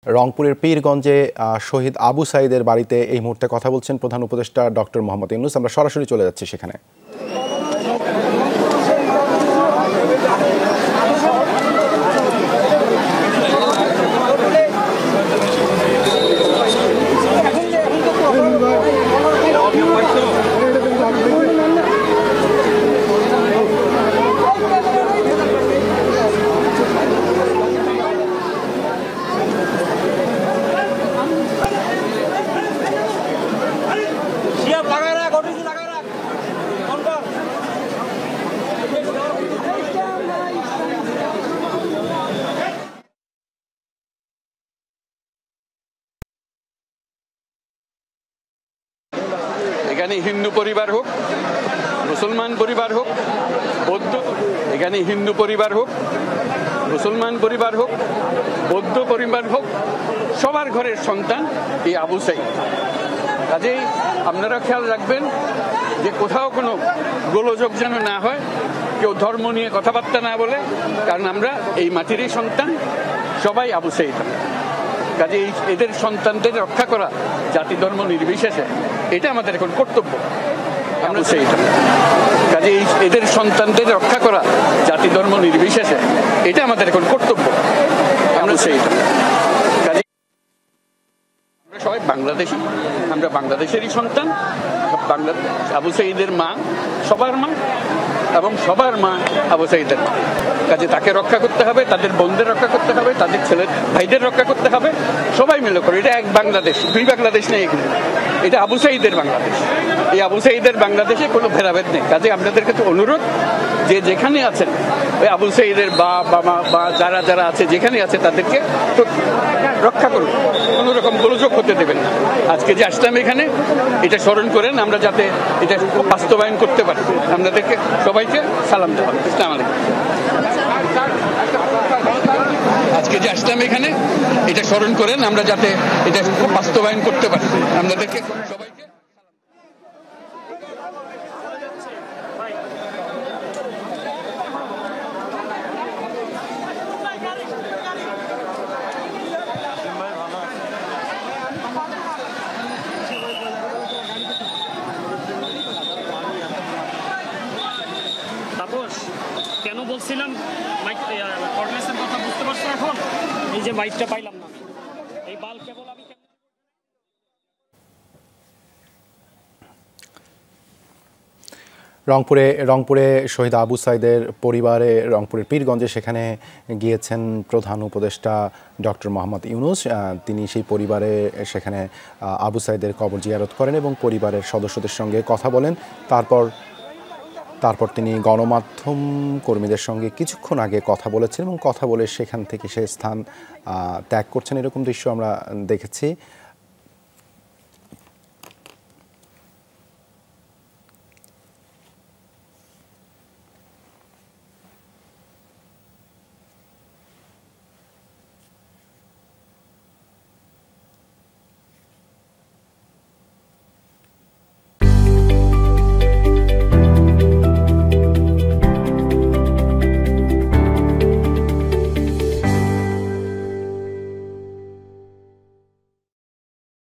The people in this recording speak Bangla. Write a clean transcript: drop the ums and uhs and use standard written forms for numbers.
রংপুরের পীরগঞ্জে শহীদ আবু সাঈদের বাড়িতে এই মুহূর্তে কথা বলছেন প্রধান উপদেষ্টা ডক্টর মোহাম্মদ ইউনূস। আমরা সরাসরি চলে যাচ্ছি সেখানে। এখানে হিন্দু পরিবার হোক, মুসলমান পরিবার হোক, বৌদ্ধ, এখানে হিন্দু পরিবার হোক, মুসলমান পরিবার হোক, বৌদ্ধ পরিবার হোক, সবার ঘরের সন্তান এই আবু সাঈদ। কাজেই আপনারা খেয়াল রাখবেন যে কোথাও কোনো গোলযোগ যেন না হয়, কেউ ধর্ম নিয়ে কথাবার্তা না বলে, কারণ আমরা এই মাটিরই সন্তান, সবাই আবু সাঈদ। কাজে এদের সন্তানদের রক্ষা করা জাতি ধর্ম নির্বিশেষে এটা আমাদের এখন কর্তব্য। আমরা সেইটা কাজে এদের সন্তানদের রক্ষা করা জাতি ধর্ম নির্বিশেষে এটা আমাদের এখন কর্তব্য। আমরা সেইটা কাজে আমরা সবাই বাংলাদেশি, আমরা বাংলাদেশেরই সন্তান। আবু সাঈদের মা সবার মা এবং সবার মা আবু সাঈদের মা। কাজে তাকে রক্ষা করতে হবে, তাদের বোনদের রক্ষা করতে হবে, তাদের ছেলে ভাইদের রক্ষা করতে হবে, সবাই মিলে করে। এটা এক বাংলাদেশ, দুই বাংলাদেশ নেই এখানে, এটা আবু সাঈদের বাংলাদেশ। এই আবু সাঈদের বাংলাদেশে কোনো ভেদাভেদ নেই। কাজে আপনাদের কাছে অনুরোধ যে যেখানে আছেন ওই আবু সাঈদের বা যারা যারা আছে যেখানে আছে তাদেরকে রক্ষা করুন, কোনো রকম গোলযোগ হতে দেবেন না। আজকে যে আসলাম এখানে এটা স্মরণ করেন, আমরা যাতে এটা বাস্তবায়ন করতে পারি। আপনাদেরকে সবাইকে সালাম দেওয়া। আসসালামু আলাইকুম। আজকে যে আসলাম এখানে এটা স্মরণ করেন, আমরা যাতে এটা বাস্তবায়ন করতে পারি। আপনাদেরকে সবাইকে কেন বলছিলাম কর্ডলেসের কথা বুঝতে পারছো এখন? এই যে মাইকটা পাইলাম না, এই বাল কেবল আমি রংপুরে শহীদ আবু সাঈদের পরিবারে রংপুরের পীরগঞ্জে সেখানে গিয়েছেন প্রধান উপদেষ্টা ডক্টর মোহাম্মদ ইউনূস। তিনি সেই পরিবারে সেখানে আবু সাঈদের কবর জিয়ারত করেন এবং পরিবারের সদস্যদের সঙ্গে কথা বলেন। তারপর তিনি গণমাধ্যম কর্মীদের সঙ্গে কিছুক্ষণ আগে কথা বলেছেন এবং কথা বলে সেখান থেকে সে স্থান ত্যাগ করছেন, এরকম দৃশ্য আমরা দেখেছি।